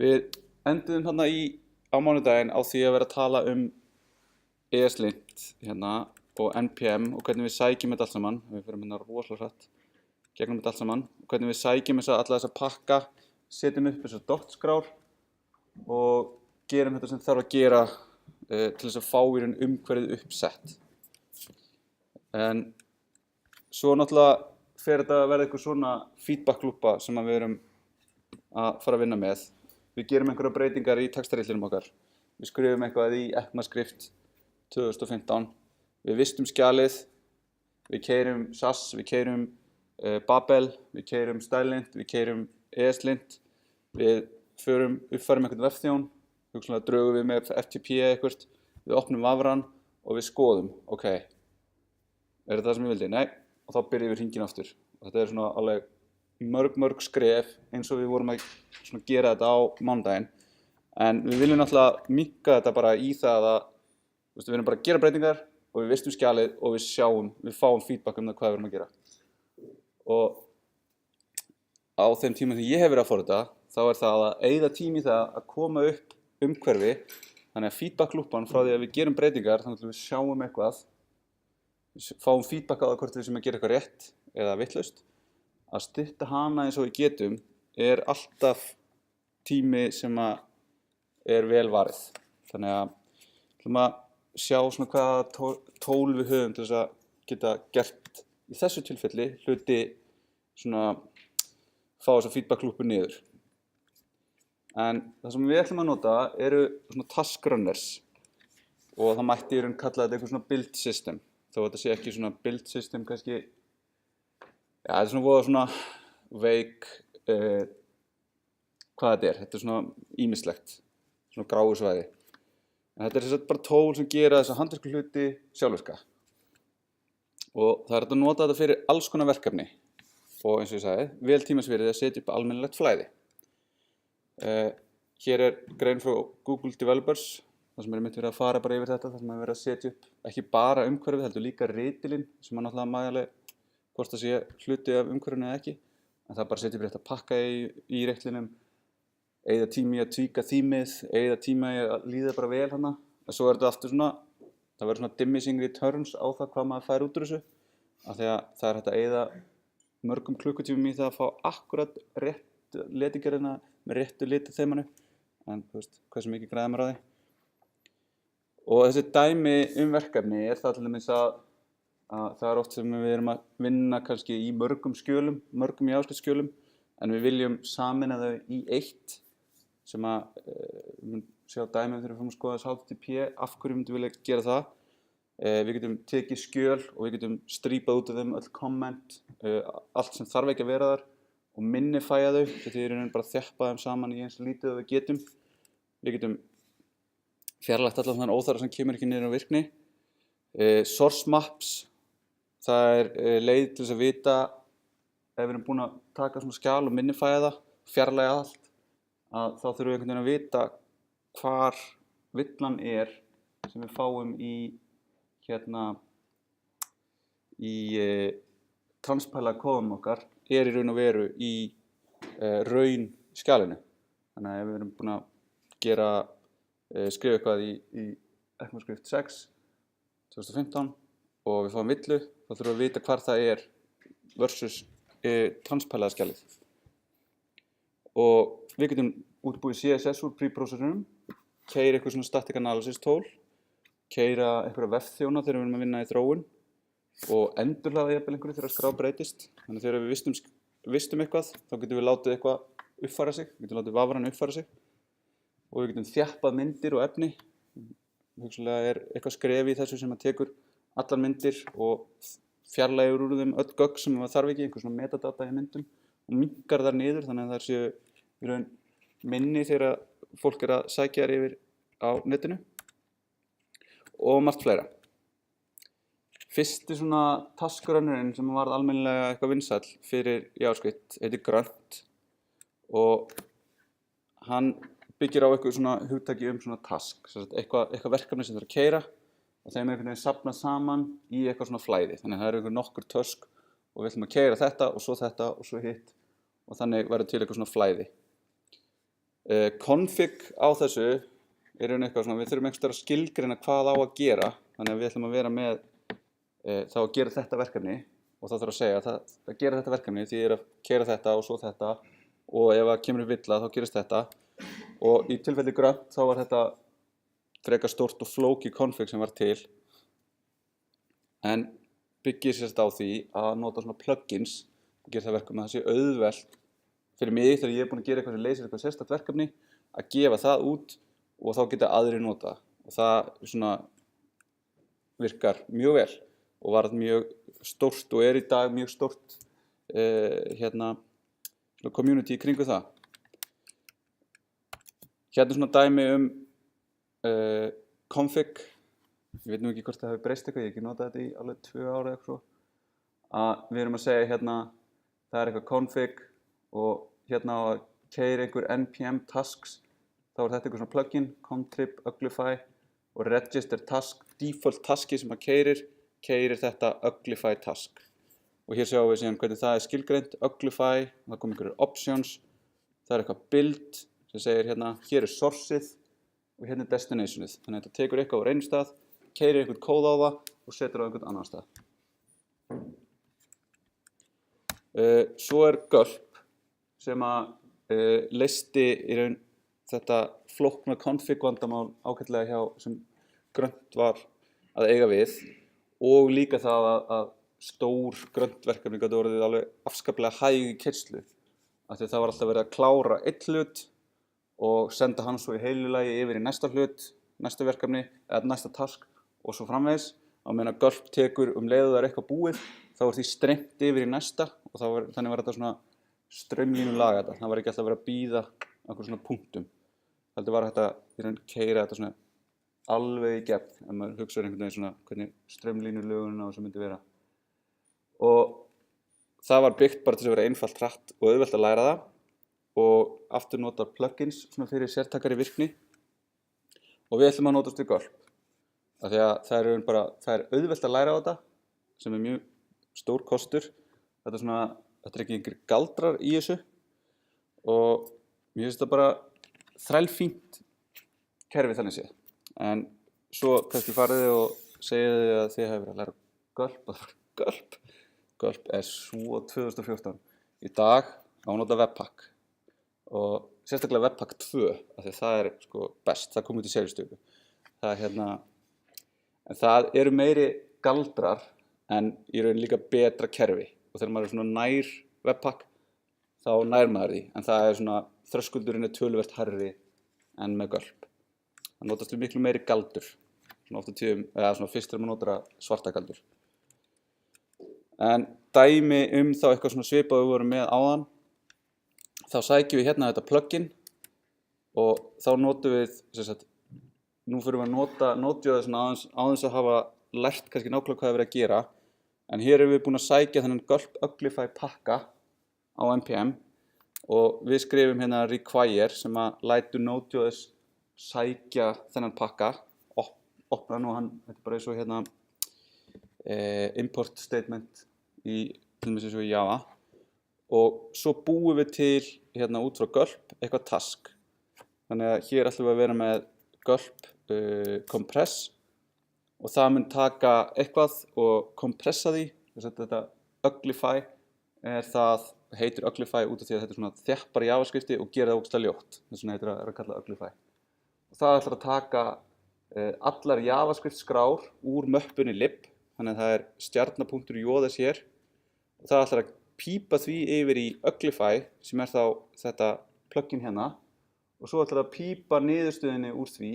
Við enduðum hérna á mánudaginn á því að vera að tala ESLint hérna og NPM og hvernig við sækjum þetta allt saman. Við fyrir hérna rosalega hratt gegnum þetta allt saman. Og hvernig við sækjum alla þessa pakka, setjum upp þessar dottskrár og gerum þetta sem þarf að gera til þess að fá í raun umhverfið uppsett. En svo náttúrulega fer þetta að verða eitthvað svona feedback-lúpa sem við erum að fara að vinna með. Við gerum einhverjar breytingar í textaritlinum okkar. Við skrifum eitthvað í ECMAScript 2015. Við vistum skjalið, við keyrum SAS, við keyrum Babel, við keyrum Stylelint, við keyrum ESLint. Við uppfærum einhvern vefþjón, hugsanlega drögum við með FTP eitthvað. Við opnum vafran og við skoðum, ok, er þetta það sem ég vildi? Nei, og þá byrjum við hringinn aftur. Og þetta svona alveg mörg skref eins og við vorum að gera þetta á mánudaginn. En við viljum náttúrulega minnka þetta bara í það að við erum bara að gera breytingar og við vistum skjalið og við fáum feedback það hvað við erum að gera. Og á þeim tíma sem ég hef verið að forrita, þá það að eyða tími í það að koma upp umhverfi, þannig að feedback-lúpan frá því að við gerum breytingar, þannig að við sjáum eitthvað, við fáum feedback á það hvort við sem að gera eitthvað rétt eða vitlaust, að stytta hana eins og við getum alltaf tími sem að vel varið. Þannig að við ætlum að sjá svona hvaða tól við höfum til þess að geta gert í þessu tilfelli hluti svona fá þessa feedback-lúpu niður. En það sem við ætlum að nota eru svona task runners og það mætti í raun kalla þetta eitthvað svona build system. Þó þetta sé ekki svona build system kannski, já þetta svona voða svona veik, hvað þetta svona ýmislegt, svona gráu svæði. En þetta sem sagt bara tól sem gera þessa handvirku hluti sjálfvirka. Og það hægt að nota þetta fyrir alls konar verkefni og eins og ég sagði, vel tímasvirði að setja upp almennilegt flæði. Hér grein frá Google Developers, þar sem mitt verið að fara bara yfir þetta, þar sem verið að setja upp ekki bara umhverfið, heldur líka ritilinn sem náttúrulega mæðalega hvort það sé hluti af umhverfinu eða ekki. En það bara setja upp rétt að pakka í reitlinum, eyða tími í að tweaka þýmið, eyða tíma í að líða bara vel hana. En svo þetta aftur svona, það verður svona diminishing returns á það hvað maður fær út úr þessu, af því að það hægt að eyða mörgum klukkutímum í það að fá akkurat rétt letigerðina með réttu litaþemanu, en þú veist, hversu mikið græðir maður á því. Og þessi dæmi verkefni það til dæmis að það oft sem við erum að vinna kannski í mörgum skjölum, mörgum JavaScript-skjölum, en við viljum sameina þau í eitt sem við mun sjá dæmi þegar við fórum að skoða þessu HTTP, af hverju myndum við vilja gera það. Við getum tekið skjöl og við getum strípað út af þeim öll komment, allt sem þarf ekki að vera þar og minnifæja þau, því við erum bara að þjappa þeim saman í eins lítið og við getum. Við getum fjarlægt allan þann óþarfa sem kemur ekki niður á virkni. Source maps, það leið til þess að vita ef við erum búin að taka svona skjal og minnifæja það, fjarlægja allt, að þá þurfum við einhvern veginn að vita hvar villan sem við fáum í transpæla kóðum okkar í raun og veru í raun skjalinu. Þannig að ef við erum búin að skrifa eitthvað í ECMAScript 6 2015 og við fáum villu, þá þurfum við að vita hvar það versus transpælaða skjalið. Og við getum útbúið CSS úr preprocessornum, keyra eitthvað svona static analysis tól, keyra einhverja vefþjóna þegar við erum að vinna í þróun og endurhlaða jafnvel einhverju þegar skrá breytist. Þannig að þegar við vistum eitthvað, þá getum við látið eitthvað uppfæra sig, við getum látið vafran uppfæra sig og við getum þjappað myndir og efni. Hugsanlega eitthvað skref í þessu sem tekur allar myndir og fjarlægur úr þeim öll gögn sem það þarf ekki, einhver svona metadata í myndum og minnkar þar niður þannig að það séu í raun minni þegar fólk að sækja þær yfir á netinu og margt fleira. Fyrsti svona task runnerinn sem varð almennilega eitthvað vinsæll fyrir JavaScript heitir Grunt og hann byggir á eitthvað svona hugtaki svona task, eitthvað verkefni sem það að keyra og þeim einhvern veginn safnað saman í eitthvað svona flæði. Þannig að það einhver nokkur task og við ætlum að keyra þetta og svo hitt og þannig verður til eitthvað svona flæði. Config á þessu eitthvað svona, við þurfum einhvers að skilgreina hvað á að gera, þannig að við ætlum að vera með þá að gera þetta verkefni og þá þarf að segja að gera þetta verkefni því að keyra þetta og svo þetta og ef það kemur villa þá gerist þetta og í tilfelli grönt þá var þetta frekar stórt og flókið config sem var til en byggir sérst á því að nota svona plugins og gera það verkefni að það sé auðvelt fyrir mig þegar ég búinn að gera eitthvað sem leysir eitthvað sérstakt verkefni að gefa það út og þá geta aðrir nota og það svona virkar mjög vel og var mjög stórt og í dag mjög stórt community í kringu það. Hérna svona dæmi config, ég veit nú ekki hvort það hefur breyst eitthvað, ég hef ekki notað þetta í alveg 2 ára eitthvað svo, að við erum að segja hérna, það eitthvað config og hérna á að keyra einhver npm tasks, þá þetta eitthvað svona plugin, contrib, uglify og register task, default taski sem að keyrir þetta uglify task. Og hér sjáum við síðan hvernig það skilgreint, uglify, það kom einhverjir options, það eitthvað build sem segir hérna, hér sourceið og hérna destinationið. Þannig að þetta tekur eitthvað á einum stað, keyrir einhvern kóð á það og setur á einhvern annan stað. Svo gulp sem að leysti í raun þetta flókna config vandamál ágætlega hjá sem grönt var að eiga við og líka það að stór gröntverkefni gátu orðið alveg afskaplega hæg í keyrslu af því að það var alltaf verið að klára einn hlut og senda hann svo í heilu lagi yfir í næsta hlut, næsta verkefni eða næsta task og svo framvegis á meðan að gulp tekur leið og það eitthvað búið þá því streymt yfir í næsta og þannig var þetta svona straumlínulaga þetta, það var ekki alltaf verið að bíða einhver svona punktum heldur var hægt að keyra þetta svona alveg í gegn ef maður hugsaður einhvern veginn svona hvernig straumlínulögunina og svo myndi vera og það var byggt bara til að vera einfalt, hratt og auðvelt að læra það og aftur nota plugins svona fyrir sértækari virkni og við ætlum að notast við gulp af því að það auðvelt að læra á þetta sem mjög stór kostur þetta ekki einhver galdrar í þessu og mér finnst það bara þrælfínt kerfi þannig séð en svo kannski farið þið og segið þið að þið hefur verið að læra gulp svo 2014 í dag á að nota webpack og sérstaklega webpack 2 af því það sko best, það kom út í seríustöku en það eru meiri galdrar en í raun líka betra kerfi og þegar maður svona nær webpack þá nær maður því en það svona þröskuldurinn töluvert hærri en með gulp það notast við miklu meiri galdur svona oft á tíðum, eða svona fyrst þegar maður notar svarta galdur en dæmi þá eitthvað svona svipað við vorum með áðan þá sækjum við hérna þetta plugin og þá notum við nú fyrir við að nota Node.js áðins að hafa lært kannski nákvæmlega hvað það verið að gera en hér erum við búin að sækja þennan gulp uglify pakka á npm og við skrifum hérna require sem að lætur Node.js sækja þennan pakka opna hann og þetta bara eins og hérna import statement til dæmis eins og í Java og svo búum við til hérna út frá gulp eitthvað task þannig að hér ætlum við að vera með gulp compress og það mun taka eitthvað og kompressa því þetta uglify heitir uglify út af því að þetta svona þjappar javaskrifti og gerir það ógeðslega ljótt þess vegna heitir að kalla uglify og það ætlar að taka allar javascript skrár úr möppunni lib þannig að það stjarna.js hér og það ætlar að pípa því yfir í uglify sem þá þetta plugin hérna og svo ætlar að pípa niðurstöðinni úr því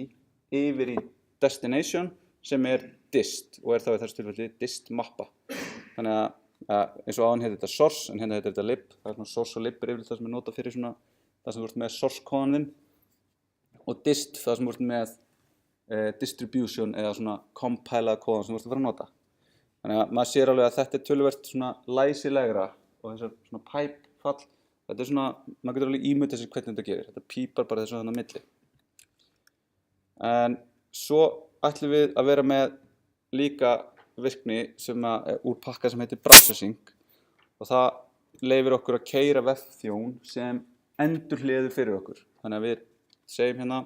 yfir í destination sem dist og þá í þessu tilfelli dist mappa þannig að eins og áðan heitir þetta source en hérna heitir þetta lib það svona source og lib yfirleitt það sem notað fyrir svona það sem þú ert með source kóðaninn og dist það sem þú ert með distribution eða svona compilað kóðan sem þú ert að fara að nota þannig að maður sér alveg að þetta töluvert svona læsilegra og þessar svona pipe fall þetta svona, maður getur alveg ímyndað sér hvernig þetta gerir þetta pípar bara þessu þannig á milli en svo ætlum við að vera með líka virkni sem úr pakka sem heitir processing og það leyfir okkur að keyra vefþjón sem endurhliður fyrir okkur þannig að við segjum hérna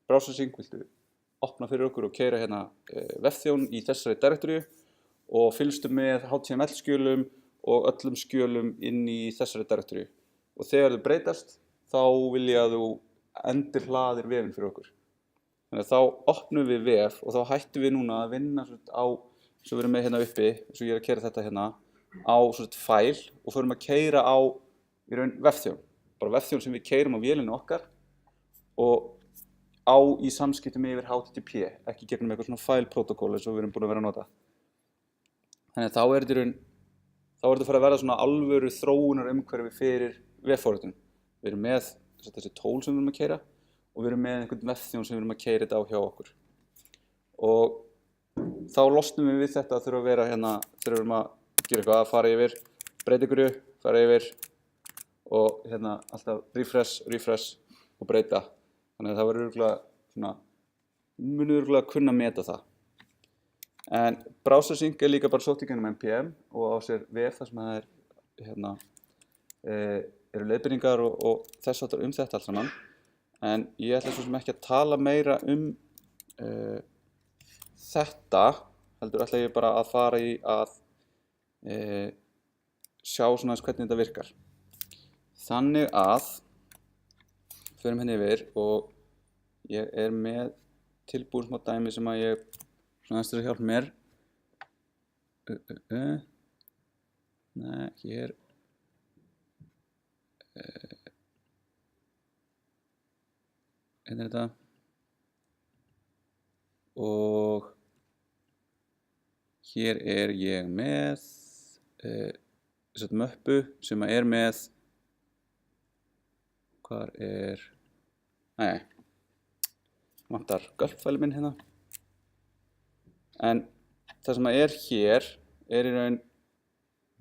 browsersync, viltu opna fyrir okkur og keyra hérna vefþjón í þessari directory og fylgstu með HTML skjölum og öllum skjölum inn í þessari directory og þegar þau breytast þá vil ég að þú endur hlaðir vefinn fyrir okkur. Þannig að þá opnum við vef og þá hættum við núna að vinna á, svo við erum með hérna uppi, svo ég er að keyra þetta hérna, á fæl og förum að keyra á í raun vefþjón. Bara vefþjón sem við keyrum á vélinu okkar og á í samskiptum yfir HTTP, ekki gegnum eitthvað svona file-protocol eins og við erum búin að vera að nota. Þannig að þá er þetta fara að verða svona alvöru þróunar umhverfi fyrir vefforritun. Við erum með þessi tól sem við erum að keyra og við erum með einhvern vefþjón sem við erum að keyra þetta á hjá okkur. Og þá losnum við þetta að þurfa að vera hérna, þegar við erum að gera eitthvað, að fara yfir, breyta ykkur, fara yfir og hérna alltaf refresh og breyta. Þannig að það verður örugglega svona, munum örugglega að kunna meta það. En browsersync líka bara sótt í gegnum NPM og á sér vef þar sem það hérna, eru leiðbeiningar og þess aftur þetta allt saman. En ég ætla svo sem ekki að tala meira þetta, heldur ætla ég bara að fara í að sjá svona hvernig þetta virkar. Þannig að förum henni yfir og ég er með tilbúin smá dæmi sem að ég svona aðeins til að hjálpa mér. Nei, hér. Hérna er þetta. Og hér er ég með þessa möppu sem er með, hvar er, nei, vantar gulp-fælið minn hérna. En það sem er hér er í raun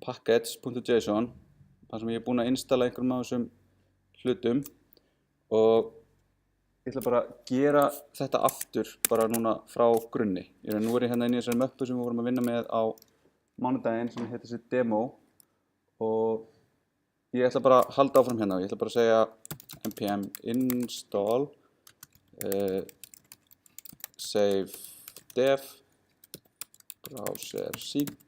package.json, þar sem ég er búinn að installa einhverjum af þessum hlutum og ég ætla bara að gera þetta aftur bara núna frá grunni. Nú er ég hérna inn í þessari möppu sem við vorum að vinna með á mánudaginn sem heitir þessi demo og ég ætla bara að halda áfram hérna og ég ætla bara að segja npm install save dev browsersync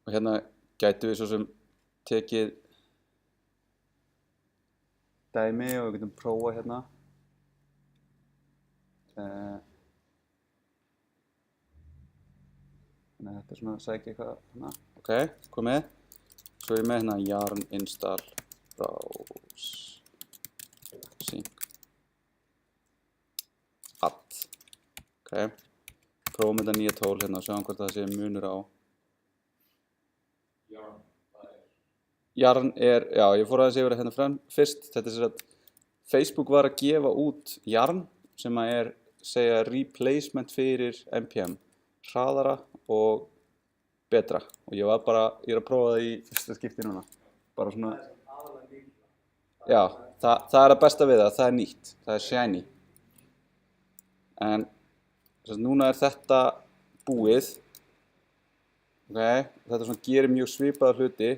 og hérna gætu við svo sem tekið dæmi og við getum prófa hérna. Þannig að þetta er svona að sækja eitthvað hérna. Ok, komið. Svo er ég með hérna yarn install browsersync add. Ok, prófum þetta nýja tól hérna og sjáum hvort það sé munur á. Yarn er, já, ég fór aðeins yfir það hérna fyrst. Þetta er sem að Facebook var að gefa út Yarn sem að er, segja, replacement fyrir NPM. Hraðara og betra. Og ég er að prófa það í fyrsta skipti núna. Bara svona, já, það er að besta við það, það er nýtt, það er shiny. En núna er þetta búið. Ok, þetta svona gerir mjög svipaða hluti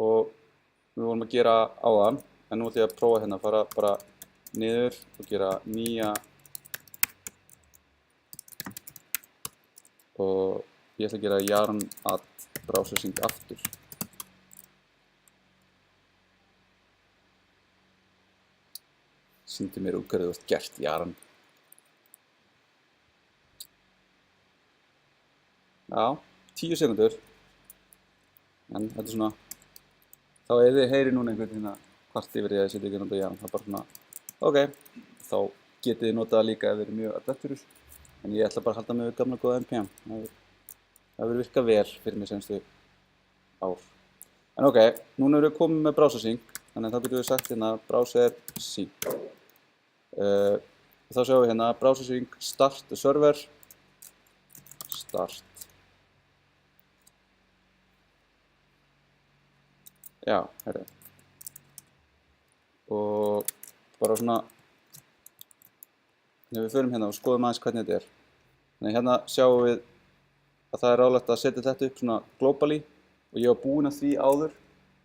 og við vorum að gera áðan, en nú ætlum ég að prófa hérna að fara bara niður og gera nýja og ég ætla að gera yarn add browsersync aftur. Sýndi mér hverju þú ert gert yarn. Já, 10 sekúndur. En þetta er svona, þá ef þið heyri núna einhvern hérna hvart yfir því að þið setja ekki að nota yarn, það er bara svona, ok, þá getið þið notað líka ef þið eru mjög adaptérur. En ég ætla bara að halda mig við gamla góða NPM. Það verður virkað vel fyrir mig senstu ár. En ok, núna erum við komið með browsersync, þannig að þá getum við sagt hérna browsersync. Þá sjáum við hérna browsersync start server, start. Já, herri. Og bara svona, þegar við förum hérna og skoðum aðeins hvernig þetta er. Þannig hérna sjáum við að það er ráðlegt að setja þetta upp svona globally og ég var búinn að því áður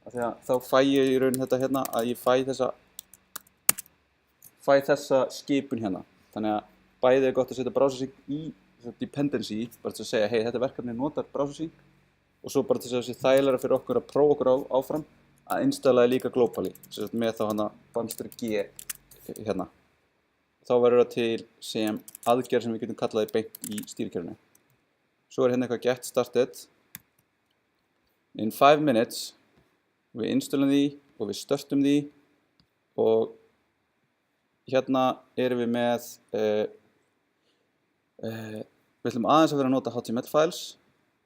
af því að þá fæ ég í raun þetta hérna að ég fæ þessa skipun hérna. Þannig að bæði gott að setja browsersync í dependency, bara til að segja, hei, þetta verkefni notar browsersync, og svo bara til að þessi þægilega fyrir okkur að prófa okkur áfram að installaði líka globally, með þá hana Bamster G hérna. Þá verður það til sem aðgerð sem við getum kallaði beint í stýrikerfinu. Svo hérna eitthvað get started. In 5 minutes við installum því og við startum því, og hérna erum við með við ætlum aðeins að vera að nota HTML files.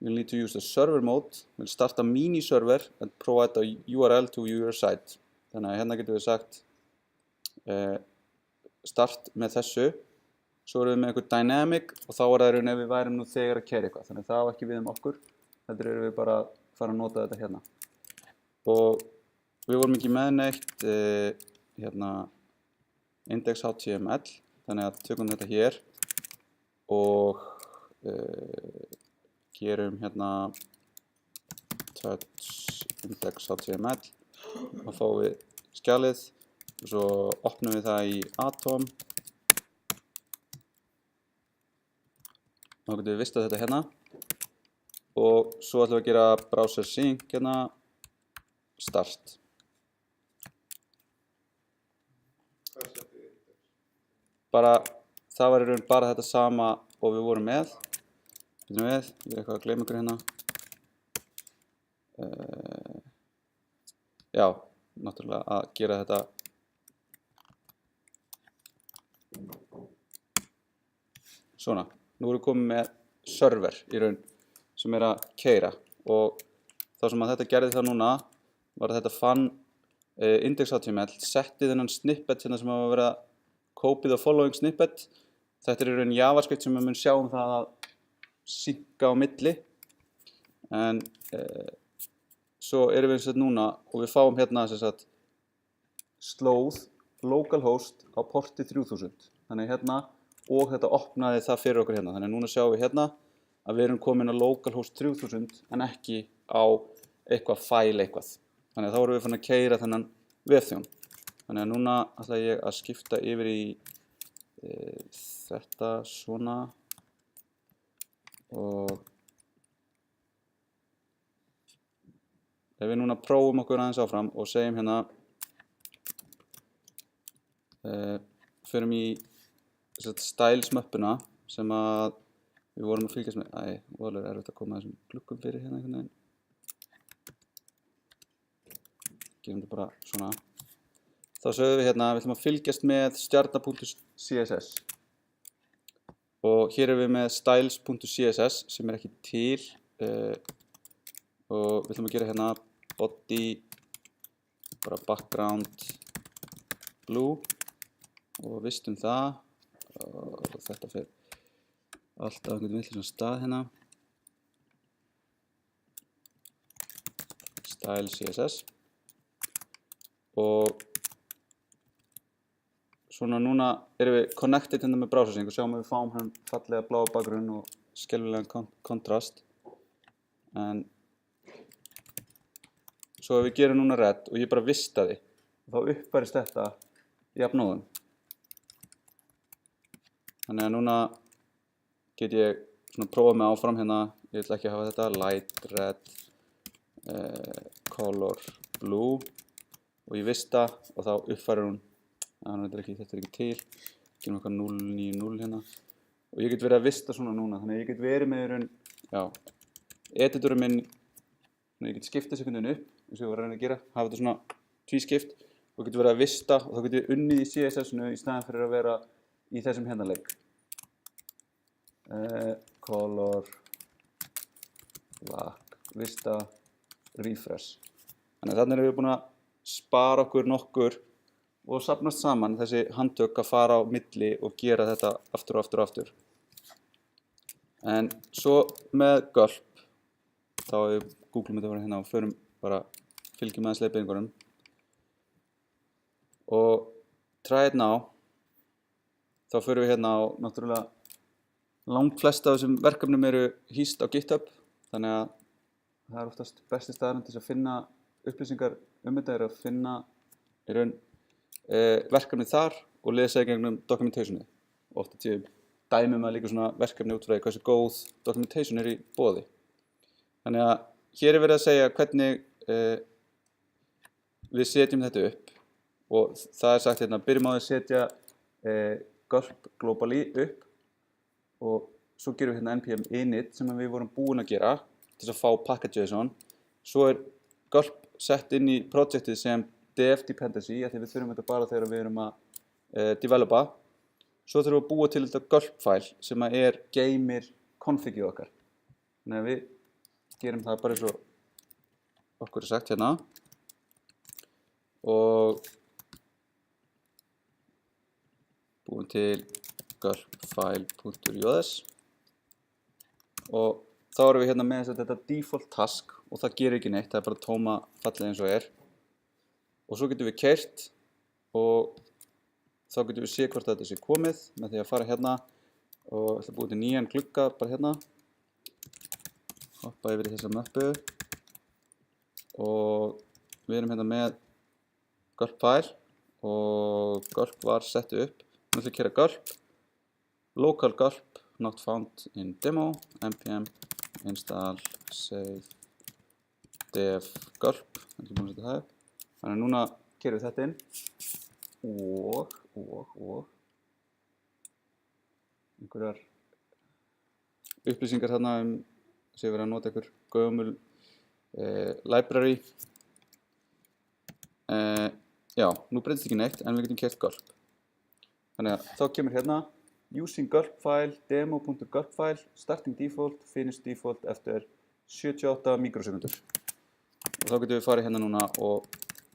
You'll need to use the server mode. We'll start a mini server and provide a URL to your site. Þannig að hérna getum við sagt start með þessu. Svo erum við með eitthvað dynamic, og þá er það raun ef við værum nú þegar að keyra eitthvað. Þannig að það á ekki við okkur. Þetta erum við bara að fara að nota þetta hérna. Og við vorum ekki með neitt hérna index.html. Þannig að tökum þetta hér og gerum hérna touch index.html og fáum við skjalið og svo opnum við það í Atom. Þá getum við vistað þetta hérna og svo ætlum við að gera browser sync hérna start. Bara það var í raun bara þetta sama og við vorum með. Ég er eitthvað að gleyma ykkur hérna. Já, náttúrulega að gera þetta. Svona, nú erum við komið með server í raun sem er að keyra, og þá sem að þetta gerði það núna var að þetta fann index.html, setti þennan snippet hérna sem að vera copy the following snippet. Þetta er í raun JavaScript sem við mun sjá það að synka á milli, en svo erum við núna og við fáum hérna slóð localhost á porti 3000. Þannig hérna, og þetta opnaði það fyrir okkur hérna. Þannig að núna sjáum við hérna að við erum komin að localhost 3000 en ekki á eitthvað file eitthvað. Þannig að þá erum við fann að keyra þennan vefþjón. Þannig að núna ætla ég að skipta yfir í þetta svona, og ef við núna prófum okkur aðeins áfram og segjum hérna förum í styles möppuna sem að við vorum að fylgjast með. Voðalega er erfitt að koma þessum gluggum fyrir hérna einhvern veginn. Gerum þetta bara svona. Þá sögum við hérna, við ætlum að fylgjast með stjarna.css, og hér erum við með styles.css sem er ekki til, og við ætlum að gera hérna body, bara background blue, og vistum það, og þetta fer allt á einhvern veginn stað hérna, style CSS, og svona núna erum við connected hérna með browsersync og sjáum að við fáum hann fallega bláa bakgrunn og skelfilegan kontrast. En svo ef við gerum núna red og ég bara vista því, þá uppfærist þetta jafnóðum. Þannig að núna get ég svona prófað mig áfram hérna. Ég ætla ekki að hafa þetta light red, color blue, og ég vista og þá uppfærir hún. Þetta er ekki til, gerum eitthvað 090 hérna, og ég get verið að vista svona núna, þannig að ég get verið með raun, já, editorum minn, ég get skipta sekundinu upp, eins og ég var að reyna að gera, hafa þetta svona tvískipt, og get verið að vista, og þá get ég unnið í CSS-unu í staðan fyrir að vera í þessum hérna leik. Color, black, vista, refresh. Þannig að þannig erum við búin að spara okkur nokkur og safnast saman þessi handtök að fara á milli og gera þetta aftur og aftur og aftur. En svo með gulp, þá við googlum þetta hérna og förum bara, fylgjum aðeins leiðbeiningunum. Og try it now, þá förum við hérna á, náttúrulega, langflest af þessum verkefnum eru hýst á GitHub, þannig að það er oftast besti staðurinn til að finna upplýsingar þetta að finna í raun verkefni þar og lesa í gegnum documentationið. Oft tíðum dæmum að líka svona verkefni út frá því hversu góð documentation í boði. Þannig að hér verið að segja hvernig við setjum þetta upp og það sagt hérna, byrjum á að setja gulp globally upp og svo gerum við hérna npm init sem við vorum búin að gera til þess að fá package.json. Svo gulp sett inn í projektið sem def dependency, því við þurfum þetta bara þegar við erum að developa. Svo þurfum við að búa til þetta gulp-file sem geymir configið okkar. Þannig að við gerum það bara eins og okkur sagt hérna. Og búum til gulp-file.js og þá erum við hérna með þetta default task og það gerir ekki neitt, það er bara tóma fallið eins og og svo getum við keyrt og þá getum við séð hvort þetta sé komið með því að fara hérna og ætla að búa til nýjan glugga bara hérna, hoppa yfir í þessa möppu og við erum hérna með gulp file og gulp var sett upp. Nú ætlum við að keyra gulp, local gulp not found in demo, npm install save def gulp. Þannig að núna keyrum við þetta inn og einhverjar upplýsingar þarna sem við erum að nota einhver gömul library. Já, nú breytist ekki neitt en við getum keyrt gulp. Þannig að þá kemur hérna using gulp file demo.gulp file starting default finish default eftir 78 mikrosekundur. Og þá getum við farið hérna núna og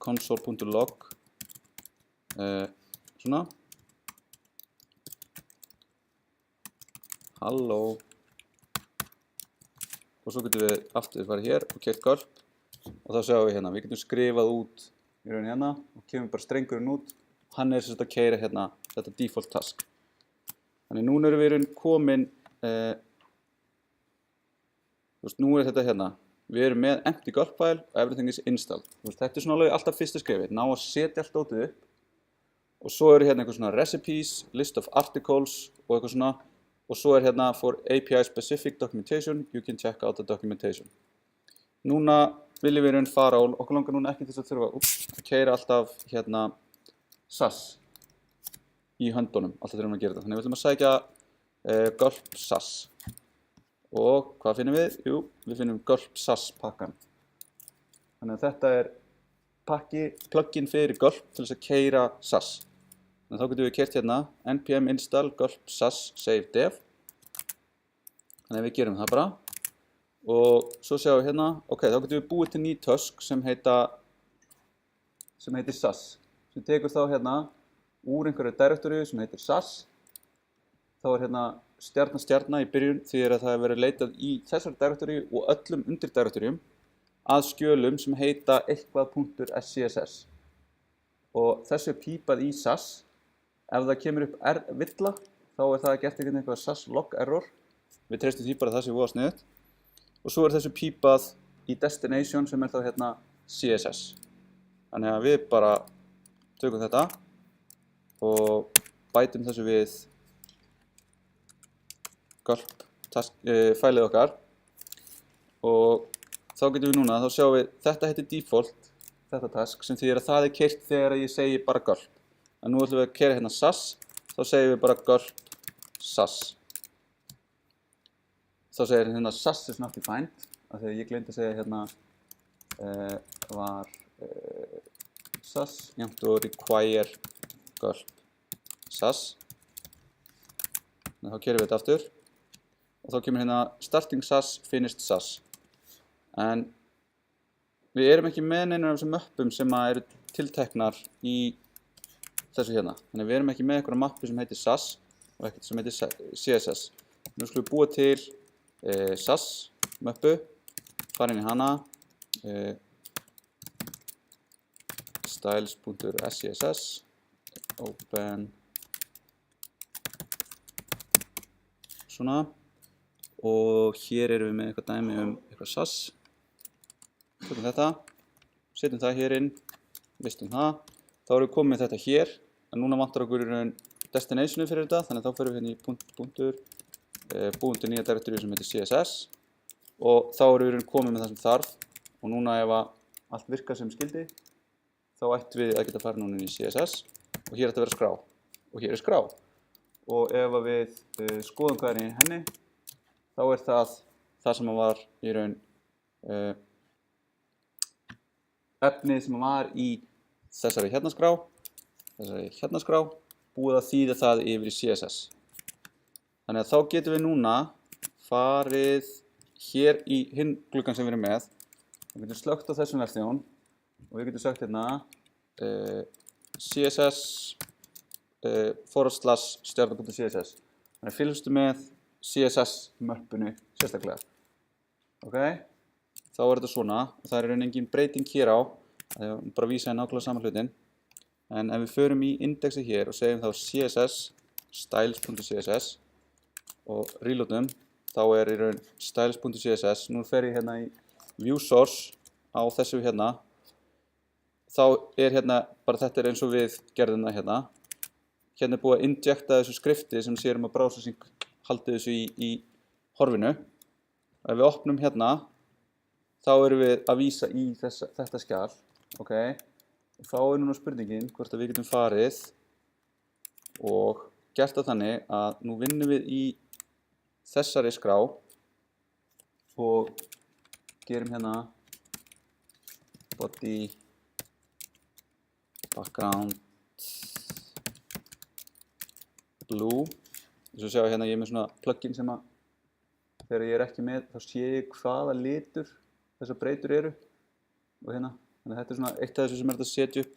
console.log svona halló og svo getum við aftur farið hér og keyrt gulp og þá sjáum við hérna, við getum skrifað út í rauninni hérna og kemur bara strengurinn út. Hann sem sagt að keyra hérna þetta default task. Þannig núna erum við komin nú þetta hérna. Við erum með empty gulp file og everything is installed. Þetta svona alveg alltaf fyrsta skrefið, ná að setja allt dótið upp og svo hérna eitthvað svona recipes, list of articles og eitthvað svona og svo hérna for API specific documentation, you can check out the documentation. Núna viljum við fara og okkur langar núna ekki til að þurfa að keyra alltaf hérna SAS í höndunum, alltaf þurfum að gera þetta. Þannig við ætlum að sækja gulp SAS. Og hvað finnum við? Jú, við finnum gulp SAS pakkan. Þannig að þetta plugin fyrir gulp til þess að keyra SAS. Þannig að þá getum við keyrt hérna npm install gulp SAS save dev. Þannig að við gerum það bara. Og svo sjáum við hérna, ok, þá getum við búið til ný task sem heitir SAS. Sem tekur þá hérna úr einhverju directory sem heitir SAS. Þá hérna stjarna í byrjun því að það hefur verið leitað í þessari directory og öllum undir directoryum að skjölum sem heita eitthvað.scss. Og þessu pípað í SAS. Ef það kemur upp villa, þá það gert eitthvað SAS log error. Við treystum því bara að það sé voða sniðugt. Og svo þessu pípað í destination sem þá hérna CSS. Þannig að við bara tökum þetta og bætum þessu við gulp fælið okkar og þá getum við núna, þá sjáum við þetta heitir default, þetta task sem þýðir að það keyrt þegar ég segi bara gulp. En nú ætlum við að keyra hérna SAS, þá segjum við bara gulp SAS. Þá segir hérna SAS is not defined, af því að ég gleymdi að segja hérna var SAS jafnt og require gulp SAS. Þá keyrum við þetta aftur og þá kemur hérna starting SAS, finished SAS. En við erum ekki með neinar af þessum möppum sem eru tilteknar í þessu hérna. Þannig við erum ekki með einhverja mappu sem heitir SAS og ekkert sem heitir CSS. Nú skulum við búa til SAS möppu, fara inn í hana, styles.scss, open, svona, og hér erum við með eitthvað dæmi eitthvað SAS. Tökum þetta, setjum það hér inn, vistum það, þá erum við komið með þetta hér, en núna vantar okkur í raun destinationu fyrir þetta, þannig að þá förum við hérna í punktur, búum til nýja direktoríu sem heitir CSS og þá erum við í raun komið með það sem þarf og núna ef að allt virkar sem skildi, þá ættum við að geta farið núna inn í CSS og hér ætti að vera skrá og hér er skrá og ef að við skoðum hvað er í henni, þá er það sem var í raun efnið sem var í þessari hérna skrá, búið að þýða það yfir í CSS. Þannig að þá getum við núna farið hér í hinn gluggann sem við erum með. Við getum slögt á þessum versjón og við getum sagt hérna CSS /stjarna.css. Þannig að fylgstu með CSS möppunu sérstaklega. Ok? Þá er þetta svona og það er raun engin breyting hér á. Það er bara að vísa í nákvæmlega sama hlutin. En ef við förum í indexi hér og segjum þá CSS styles.css og reloadum, þá er í raun styles.css. Nú fer ég hérna í view source á þessu hérna. Þá er hérna, bara þetta er eins og við gerðum það hérna. Hérna er búið að injecta þessu skrifti sem sér að browsing haldi þessu í horfinu. Ef við opnum hérna, þá erum við að vísa í þetta skjal. Okay. Og þá er núna spurningin hvort að við getum farið og gert það þannig að nú vinnum við í þessari skrá og gerum hérna body background blue. Þess að sjá hérna ég er með svona plugin sem að þegar ég er ekki með þá sé ég hvaða litur þessar breytur eru og hérna. Þannig að þetta er svona eitt af þessu sem er að setja upp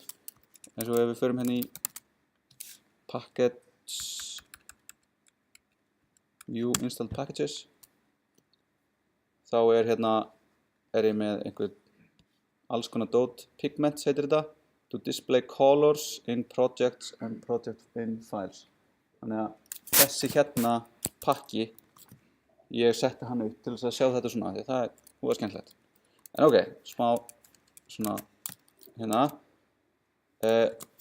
eins og ef við förum hérna í package view install packages þá er hérna ég með einhver alls konar dot pigments heitir þetta to display colors in projects and project in files. Þannig að þessi hérna pakki ég setti hann upp til þess að sjá þetta svona því það er húða skemmtilegt. En ok, smá svona hérna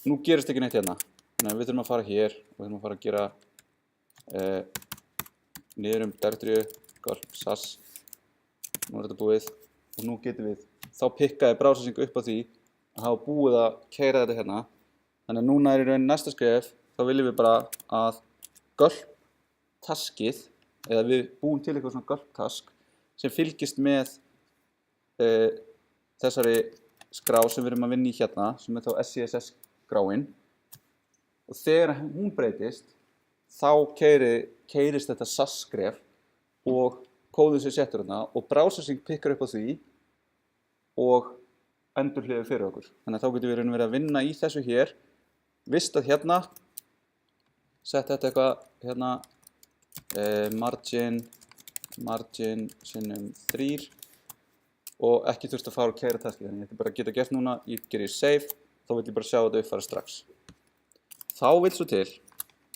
nú gerist ekki neitt hérna þannig að við þurfum að fara hér og við þurfum að fara að gera niður direktoríu golf sas nú er þetta búið og nú getum við þá pikkaði browsing upp á því að hafa búið að keyra þetta hérna þannig að núna er í raun næsta skref þá viljum við bara að golf taskið eða við búum til eitthvað svona golf task sem fylgist með þessari skrá sem við erum að vinna í hérna sem er þá SCSS skráin og þegar hún breytist þá keyrist þetta SAS skref og kóðið sem settur hérna og browsing pikkar upp á því og endurhliður fyrir okkur þannig að þá getum við verið að vinna í þessu hér vistað hérna sett þetta eitthvað hérna margin sinnum 3 og ekki þurft að fara og keyra taskið þannig að ég bara geta gert núna, ég gerir save þá vil ég bara sjá þetta uppfæra strax þá vil svo til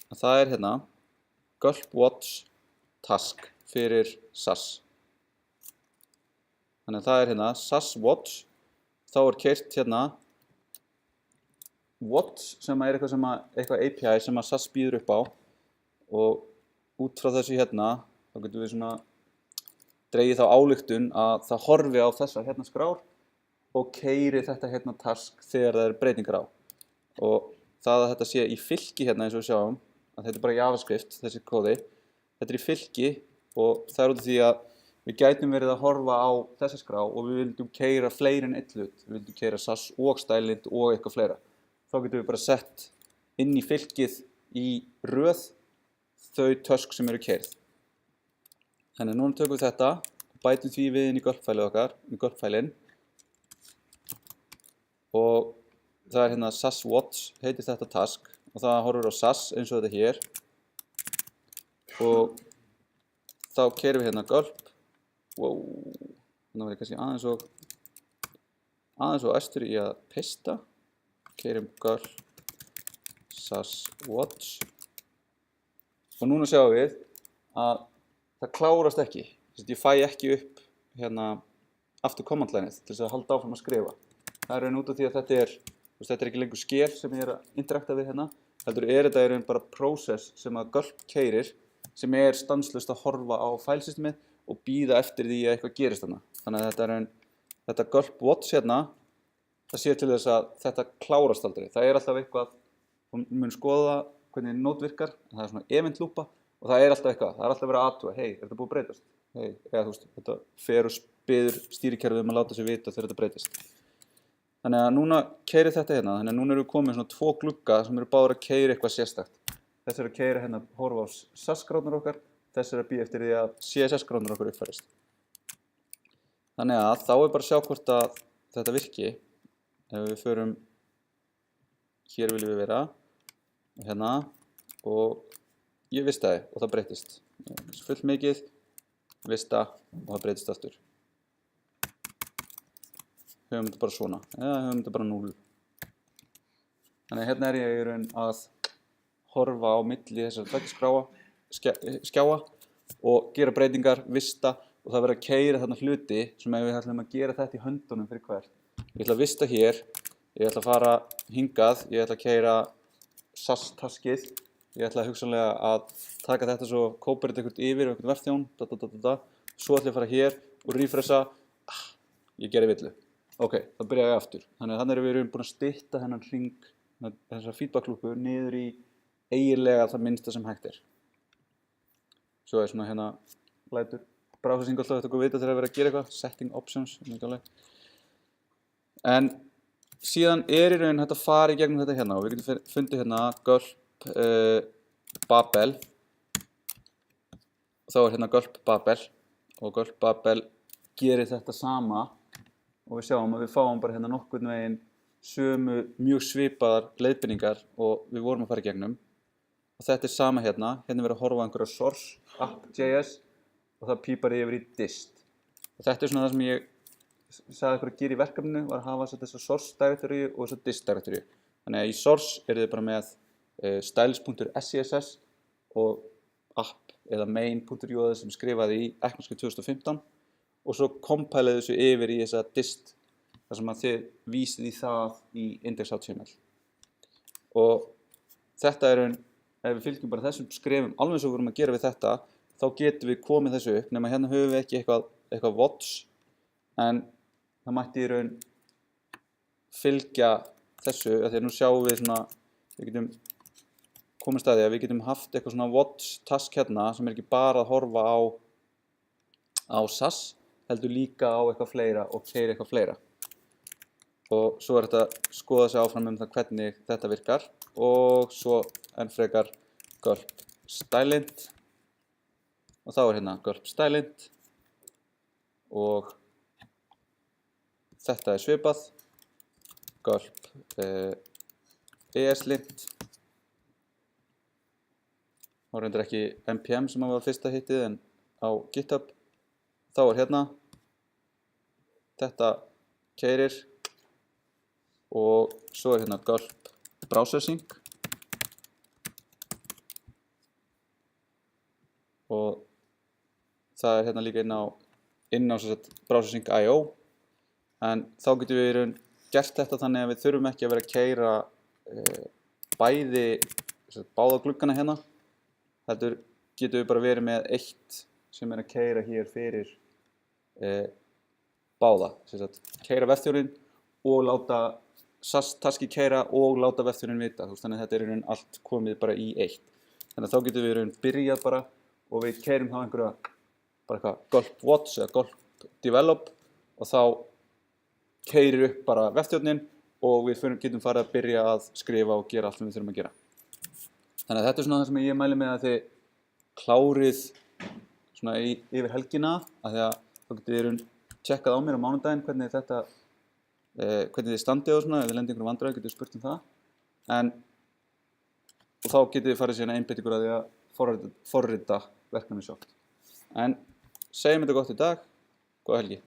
að það er hérna Gulp Watch task fyrir SAS þannig að það er hérna SAS Watch þá er keyrt hérna Watch sem er eitthvað API sem að SAS býður upp á og út frá þessu hérna þá getum við svona dregið þá ályktun að það horfi á þessar hérna skrár og keyri þetta hérna task þegar það eru breytingar á og það að þetta sé í fylki hérna eins og við sjáum að þetta er bara JavaScript þessi kóði þetta er í fylki og það er út af því að við gætum verið að horfa á þessa skrá og við vildum keyra fleiri en eitt hlut við vildum keyra SAS og Stylint og eitthvað fleira þá getum við bara sett inn í fylkið í röð þau task sem eru keyrð þannig að núna tökum við þetta og bætum því við inn í Gulp-fælið okkar, í Gulp-fælinn og það er hérna SAS Watch, heitir þetta task og það horfir á SAS eins og þetta hér og þá keyrum við hérna Gulp þannig að ég kannski aðeins og æstur í að pista keyrum Gulp SAS Watch og núna sjáum við að það klárast ekki, ég fæ ekki upp hérna aftur command lineið til þess að halda áfram að skrifa Það er út af því að þetta er ekki lengur skel sem ég er að interakta við hérna, heldur þetta er bara process sem að Gulp keyrir, sem er stanslaust að horfa á fælsystemið og bíða eftir því að eitthvað gerist þarna. Þannig að þetta Gulp Watch hérna, það sé til þess að þetta klárast aldrei. Það er alltaf eitthvað, hún mun skoða hvernig nót virkar, en það er svona event lúpa og það er alltaf eitthvað, það er alltaf verið að athuga, hei, er þetta búið að breytast? Hei, eða þú veist, þetta fer og biður stýrikerfið að láta sig vita þegar þetta breytist. Þannig að núna keyrir þetta hérna, þannig að núna erum við komið svona 2 glugga sem eru báðir að keyra eitthvað sérstakt. Þessi er að keyra hérna, horfa á SAS-skráðnar okkar, þessi er að bíða eftir því að CSS-skráðnar okkar uppfærist. Þannig að þá er bara að sjá hvort að þetta virki. Ef við förum, hér viljum við vera, hérna, og ég vistaði og það breytist. Fullt mikið, vista og það breytist aftur. Höfum þetta bara svona, eða höfum þetta bara 0. Þannig að hérna er ég í raun að horfa á milli þessar tveggja skjáa og gera breytingar, vista og það verður að keyra þarna hluti sem ef við ætlum að gera þetta í höndunum fyrir hvert. Ég ætla að vista hér, ég ætla að fara hingað, ég ætla að keyra SAS-taskið, ég ætla hugsanlega að taka þetta svo kópera þetta eitthvað yfir einhvern verðþjón, svo ætla ég að fara hér og refresha, ég gerði villu. Ok, þá byrja ég aftur. Þannig að þannig erum við búin að stytta þennan hring, þessa feedback-lúpu niður í eiginlega það minnsta sem hægt er. Svo er svona hérna lætur browsing alltaf þetta að vita þegar það er verið að gera eitthvað, setting options, ekki alveg. En síðan er í raun hægt að fara í gegnum þetta hérna og við getum fundið hérna Gulp Babel. Þá er hérna Gulp Babel og Gulp Babel gerir þetta sama. Og við sjáum að við fáum bara hérna nokkurn veginn sömu mjög svipaðar leiðbeiningar og við vorum að fara í gegnum. Og þetta er sama hérna, hérna verður að horfa á einhverja source, app.js og það pípar yfir í dist. Og þetta er svona það sem ég sagði ykkur að gera í verkefninu, var að hafa þessa source directory og þessa dist directory. Þannig að í source eru þið bara með styles.scss og app eða main.js sem skrifaði í ECMAScript 2015. Og svo compælaði þessu yfir í þessa dist þar sem að þið vísið í það í index.html. Og þetta er ef við fylgjum bara þessum skrefum alveg eins og við vorum að gera við þetta, þá getum við komið þessu upp, nema hérna höfum við ekki eitthvað watch, en það mætti í raun fylgja þessu, af því að nú sjáum við svona, við getum komið staði að við getum haft eitthvað svona watch task hérna sem er ekki bara að horfa á SAS, heldur líka á eitthvað fleira og keyra eitthvað fleira. Og svo er þetta að skoða sig áfram það hvernig þetta virkar og svo enn frekar Gulp Stylint og þá er hérna Gulp Stylint og þetta er svipað Gulp ESLint og reyndar ekki npm sem var fyrsta hittið en á GitHub. Þá er hérna, þetta keyrir og svo er hérna Gulp Browser Sync og það er hérna líka inn á Browser Sync IO en þá getum við í raun gert þetta þannig að við þurfum ekki að vera að keyra báða gluggana hérna, heldur getum við bara verið með eitt sem er að keyra hér fyrir báða, keyra vefþjónin og láta SAS-taski keyra og láta vefþjónin vita, þannig að þetta er í raun allt komið bara í eitt. Þannig að þá getum við í raun byrjað bara og við keyrum þá einhverja Gulp Watch eða Gulp Develop og þá keyrir upp bara vefþjónin og við getum farið að byrja að skrifa og gera allt sem við þurfum að gera. Þannig að þetta er svona það sem ég mæli með að þið klárið svona yfir helgina, af því að þá getið þið tjekkað á mér á mánudaginn hvernig þið standið og svona, ef þið lendið einhverjum vandræði getið spurt um það. Og þá getið þið farið síðan einbeitt ykkur að því að forrita verkefnið sjálft. En segjum þetta gott í dag, góða helgi.